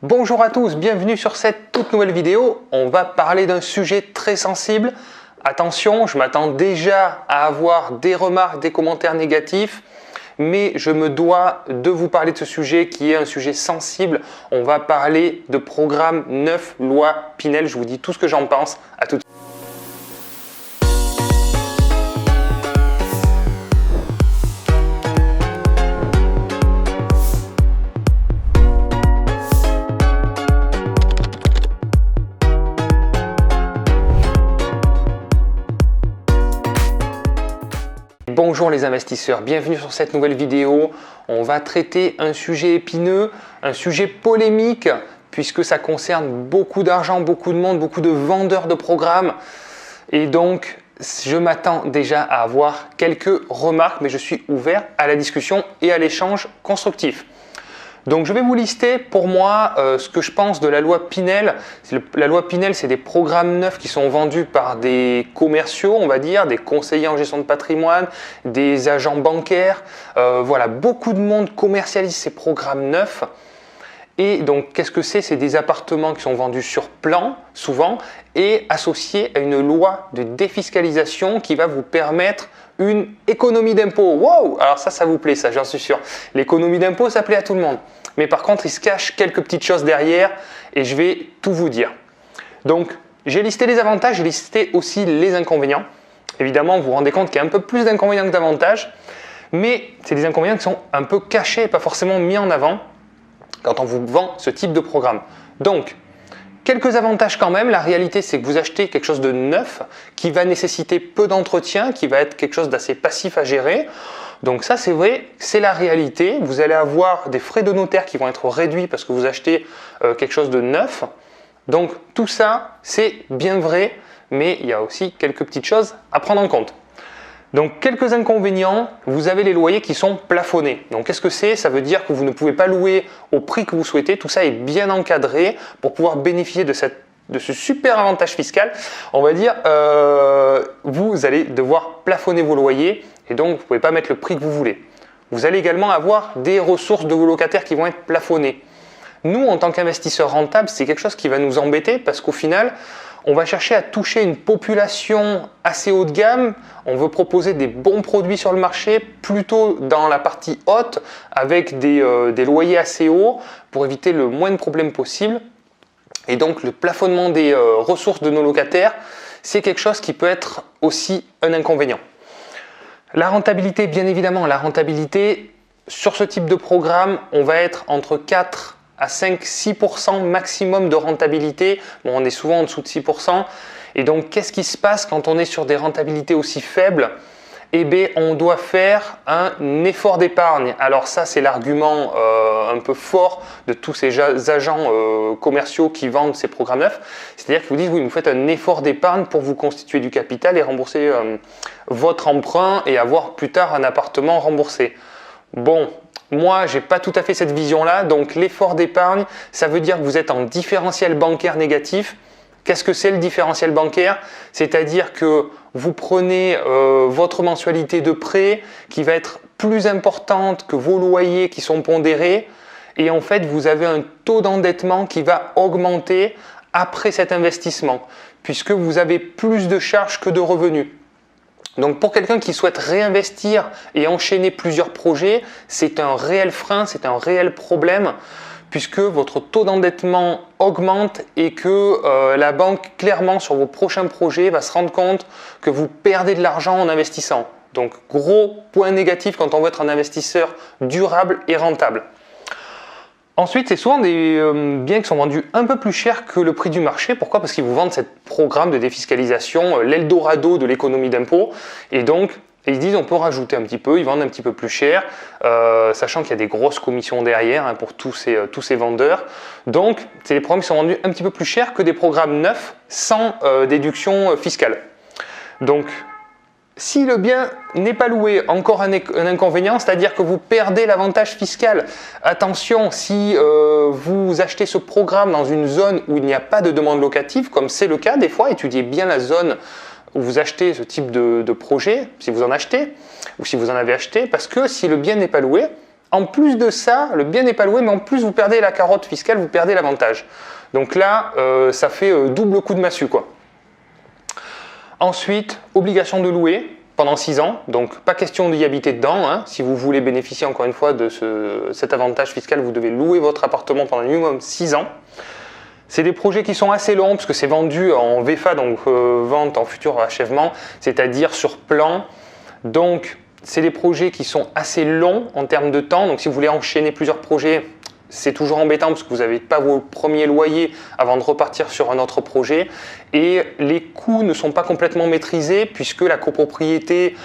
Bonjour à tous, bienvenue sur cette toute nouvelle vidéo. On va parler d'un sujet très sensible. Attention, je m'attends déjà à avoir des remarques, des commentaires négatifs, mais je me dois de vous parler de ce sujet qui est un sujet sensible. On va parler de programme 9, loi Pinel. Je vous dis tout ce que j'en pense. À tout de suite. Bonjour les investisseurs, bienvenue sur cette nouvelle vidéo. On va traiter un sujet épineux, un sujet polémique, puisque ça concerne beaucoup d'argent, beaucoup de monde, beaucoup de vendeurs de programmes. Et donc, je m'attends déjà à avoir quelques remarques, mais je suis ouvert à la discussion et à l'échange constructif. Donc je vais vous lister pour moi ce que je pense de la loi Pinel. La loi Pinel, c'est des programmes neufs qui sont vendus par des commerciaux, on va dire, des conseillers en gestion de patrimoine, des agents bancaires. Voilà, beaucoup de monde commercialise ces programmes neufs. Et donc qu'est-ce que c'est? C'est des appartements qui sont vendus sur plan, souvent, et associés à une loi de défiscalisation qui va vous permettre une économie d'impôt. Wow! Alors ça vous plaît, ça, j'en suis sûr. L'économie d'impôt, ça plaît à tout le monde. Mais par contre, il se cache quelques petites choses derrière et je vais tout vous dire. Donc, j'ai listé les avantages, j'ai listé aussi les inconvénients. Évidemment, vous vous rendez compte qu'il y a un peu plus d'inconvénients que d'avantages, mais c'est des inconvénients qui sont un peu cachés, pas forcément mis en avant quand on vous vend ce type de programme. Donc, quelques avantages quand même. La réalité, c'est que vous achetez quelque chose de neuf qui va nécessiter peu d'entretien, qui va être quelque chose d'assez passif à gérer. Donc ça, c'est vrai, c'est la réalité. Vous allez avoir des frais de notaire qui vont être réduits parce que vous achetez quelque chose de neuf. Donc tout ça, c'est bien vrai, mais il y a aussi quelques petites choses à prendre en compte. Donc quelques inconvénients, vous avez les loyers qui sont plafonnés. Donc qu'est-ce que c'est? Ça veut dire que vous ne pouvez pas louer au prix que vous souhaitez. Tout ça est bien encadré pour pouvoir bénéficier de ce super avantage fiscal. On va dire, vous allez devoir plafonner vos loyers et donc vous ne pouvez pas mettre le prix que vous voulez. Vous allez également avoir des ressources de vos locataires qui vont être plafonnées. Nous, en tant qu'investisseurs rentables, c'est quelque chose qui va nous embêter parce qu'au final, on va chercher à toucher une population assez haut de gamme. On veut proposer des bons produits sur le marché, plutôt dans la partie haute, avec des loyers assez hauts pour éviter le moins de problèmes possible. Et donc, le plafonnement des ressources de nos locataires, c'est quelque chose qui peut être aussi un inconvénient. La rentabilité, bien évidemment, la rentabilité sur ce type de programme, on va être entre 4 à 5-6% maximum de rentabilité. Bon, on est souvent en dessous de 6%. Et donc, qu'est-ce qui se passe quand on est sur des rentabilités aussi faibles? Eh bien, on doit faire un effort d'épargne. Alors ça, c'est l'argument un peu fort de tous ces agents commerciaux qui vendent ces programmes neufs. C'est-à-dire qu'ils vous disent, oui, vous faites un effort d'épargne pour vous constituer du capital et rembourser votre emprunt et avoir plus tard un appartement remboursé. Bon, moi, je n'ai pas tout à fait cette vision-là. Donc, l'effort d'épargne, ça veut dire que vous êtes en différentiel bancaire négatif. Qu'est-ce que c'est le différentiel bancaire? C'est-à-dire que vous prenez votre mensualité de prêt qui va être plus importante que vos loyers qui sont pondérés et en fait, vous avez un taux d'endettement qui va augmenter après cet investissement puisque vous avez plus de charges que de revenus. Donc pour quelqu'un qui souhaite réinvestir et enchaîner plusieurs projets, c'est un réel frein, c'est un réel problème puisque votre taux d'endettement augmente et que la banque, clairement, sur vos prochains projets, va se rendre compte que vous perdez de l'argent en investissant. Donc gros point négatif quand on veut être un investisseur durable et rentable. Ensuite, c'est souvent des biens qui sont vendus un peu plus cher que le prix du marché. Pourquoi? Parce qu'ils vous vendent ce programme de défiscalisation, l'Eldorado de l'économie d'impôt. Et donc, ils disent on peut rajouter un petit peu, ils vendent un petit peu plus cher, sachant qu'il y a des grosses commissions derrière pour tous ces vendeurs. Donc, c'est des programmes qui sont vendus un petit peu plus cher que des programmes neufs sans déduction fiscale. Donc, si le bien n'est pas loué, encore un inconvénient, c'est-à-dire que vous perdez l'avantage fiscal. Attention, si vous achetez ce programme dans une zone où il n'y a pas de demande locative, comme c'est le cas des fois, étudiez bien la zone où vous achetez ce type de projet, si vous en achetez, ou si vous en avez acheté, parce que si le bien n'est pas loué, En plus de ça, le bien n'est pas loué, mais en plus vous perdez la carotte fiscale, vous perdez l'avantage. Donc là, ça fait double coup de massue, quoi. Ensuite, obligation de louer pendant 6 ans, donc pas question d'y habiter dedans. Hein. Si vous voulez bénéficier encore une fois de cet avantage fiscal, vous devez louer votre appartement pendant minimum 6 ans. C'est des projets qui sont assez longs parce que c'est vendu en VFA, donc vente en futur achèvement, c'est-à-dire sur plan. Donc c'est des projets qui sont assez longs en termes de temps. Donc si vous voulez enchaîner plusieurs projets, c'est toujours embêtant parce que vous n'avez pas vos premiers loyers avant de repartir sur un autre projet. Et les coûts ne sont pas complètement maîtrisés puisque la copropriété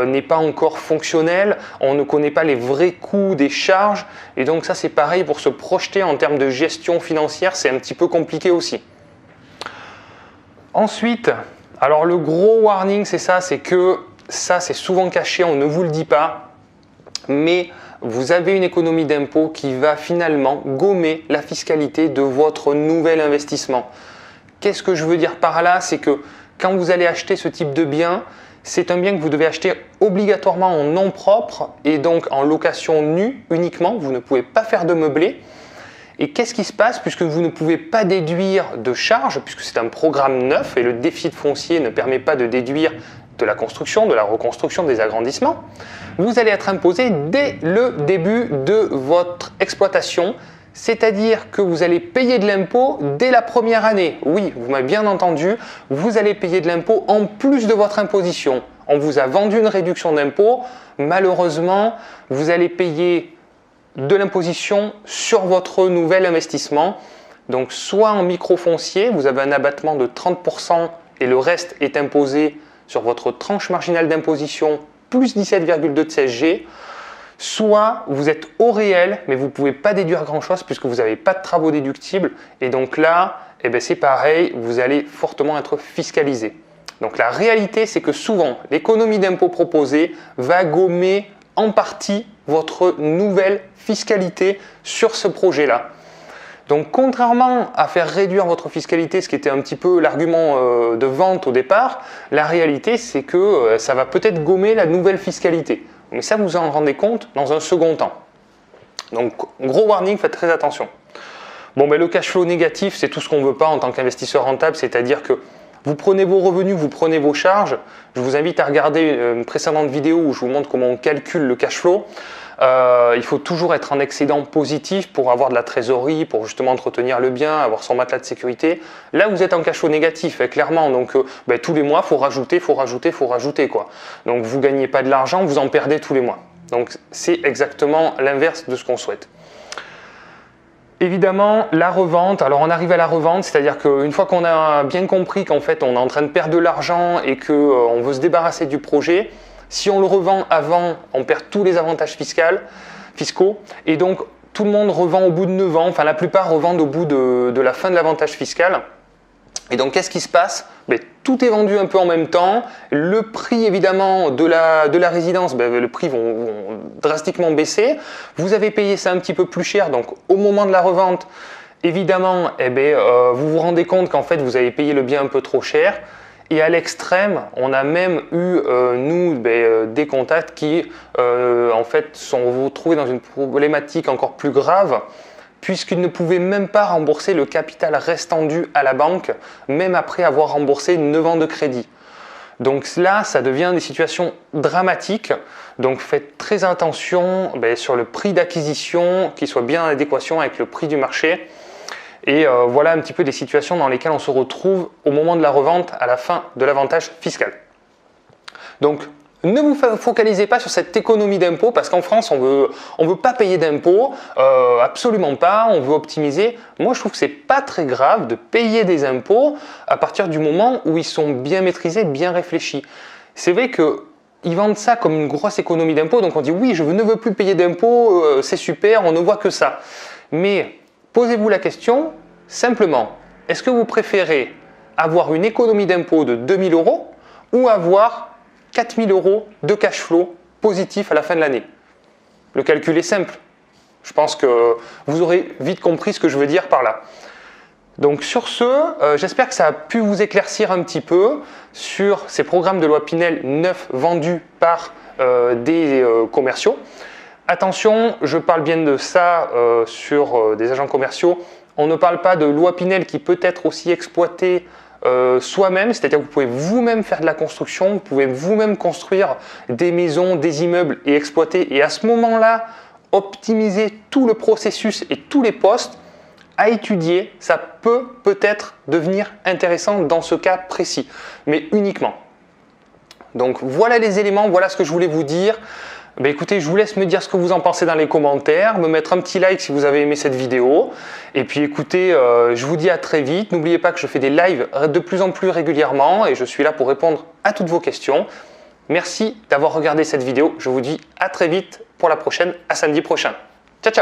n'est pas encore fonctionnelle. On ne connaît pas les vrais coûts des charges. Et donc ça, c'est pareil pour se projeter en termes de gestion financière. C'est un petit peu compliqué aussi. Ensuite, alors le gros warning, c'est ça, c'est que ça, c'est souvent caché, on ne vous le dit pas. Mais vous avez une économie d'impôt qui va finalement gommer la fiscalité de votre nouvel investissement. Qu'est-ce que je veux dire par là? C'est que quand vous allez acheter ce type de bien, c'est un bien que vous devez acheter obligatoirement en nom propre et donc en location nue uniquement. Vous ne pouvez pas faire de meublé. Et qu'est-ce qui se passe puisque vous ne pouvez pas déduire de charges, puisque c'est un programme neuf et le déficit foncier ne permet pas de déduire de la construction, de la reconstruction, des agrandissements, vous allez être imposé dès le début de votre exploitation, c'est-à-dire que vous allez payer de l'impôt dès la première année. Oui, vous m'avez bien entendu, vous allez payer de l'impôt en plus de votre imposition. On vous a vendu une réduction d'impôt, malheureusement, vous allez payer de l'imposition sur votre nouvel investissement. Donc soit en microfoncier, vous avez un abattement de 30% et le reste est imposé sur votre tranche marginale d'imposition plus 17,2 de CSG, soit vous êtes au réel, mais vous ne pouvez pas déduire grand-chose puisque vous n'avez pas de travaux déductibles. Et donc là, eh bien c'est pareil, vous allez fortement être fiscalisé. Donc la réalité, c'est que souvent, l'économie d'impôt proposée va gommer en partie votre nouvelle fiscalité sur ce projet-là. Donc contrairement à faire réduire votre fiscalité, ce qui était un petit peu l'argument de vente au départ, la réalité c'est que ça va peut-être gommer la nouvelle fiscalité. Mais ça, vous en rendez compte dans un second temps. Donc gros warning, faites très attention. Bon, ben, le cash flow négatif, c'est tout ce qu'on ne veut pas en tant qu'investisseur rentable, c'est-à-dire que vous prenez vos revenus, vous prenez vos charges. Je vous invite à regarder une précédente vidéo où je vous montre comment on calcule le cash flow. Il faut toujours être en excédent positif pour avoir de la trésorerie, pour justement entretenir le bien, avoir son matelas de sécurité. Là, vous êtes en cash flow négatif, clairement. Donc, tous les mois, il faut rajouter, quoi. Donc, vous ne gagnez pas de l'argent, vous en perdez tous les mois. Donc, c'est exactement l'inverse de ce qu'on souhaite. Évidemment, la revente. Alors, on arrive à la revente, c'est-à-dire qu'une fois qu'on a bien compris qu'en fait, on est en train de perdre de l'argent et qu'on veut se débarrasser du projet, si on le revend avant, on perd tous les avantages fiscaux et donc tout le monde revend au bout de 9 ans, enfin la plupart revendent au bout de la fin de l'avantage fiscal. Et donc qu'est-ce qui se passe? Tout est vendu un peu en même temps, le prix évidemment de la résidence, le prix vont drastiquement baisser, vous avez payé ça un petit peu plus cher, donc au moment de la revente, évidemment, vous vous rendez compte qu'en fait vous avez payé le bien un peu trop cher. Et à l'extrême, on a même eu, des contacts qui, en fait, sont retrouvés dans une problématique encore plus grave, puisqu'ils ne pouvaient même pas rembourser le capital restant dû à la banque, même après avoir remboursé 9 ans de crédit. Donc là, ça devient des situations dramatiques. Donc faites très attention sur le prix d'acquisition, qu'il soit bien en adéquation avec le prix du marché. Et voilà un petit peu des situations dans lesquelles on se retrouve au moment de la revente à la fin de l'avantage fiscal. Donc ne vous focalisez pas sur cette économie d'impôt parce qu'en France on veut pas payer d'impôts, absolument pas, on veut optimiser. Moi je trouve que c'est pas très grave de payer des impôts à partir du moment où ils sont bien maîtrisés, bien réfléchis. C'est vrai qu'ils vendent ça comme une grosse économie d'impôts, donc on dit oui je ne veux plus payer d'impôts, c'est super, on ne voit que ça. Mais posez-vous la question, simplement, est-ce que vous préférez avoir une économie d'impôt de 2 000 € ou avoir 4 000 € de cash flow positif à la fin de l'année? Le calcul est simple. Je pense que vous aurez vite compris ce que je veux dire par là. Donc sur ce, j'espère que ça a pu vous éclaircir un petit peu sur ces programmes de loi Pinel neufs vendus par des commerciaux. Attention, je parle bien de ça sur des agents commerciaux. On ne parle pas de loi Pinel qui peut être aussi exploitée soi-même, c'est-à-dire que vous pouvez vous-même faire de la construction, vous pouvez vous-même construire des maisons, des immeubles et exploiter. Et à ce moment-là, optimiser tout le processus et tous les postes à étudier, ça peut-être devenir intéressant dans ce cas précis, mais uniquement. Donc voilà les éléments, voilà ce que je voulais vous dire. Ben écoutez, je vous laisse me dire ce que vous en pensez dans les commentaires, me mettre un petit like si vous avez aimé cette vidéo. Et puis écoutez, je vous dis à très vite. N'oubliez pas que je fais des lives de plus en plus régulièrement et je suis là pour répondre à toutes vos questions. Merci d'avoir regardé cette vidéo. Je vous dis à très vite pour la prochaine, à samedi prochain. Ciao, ciao!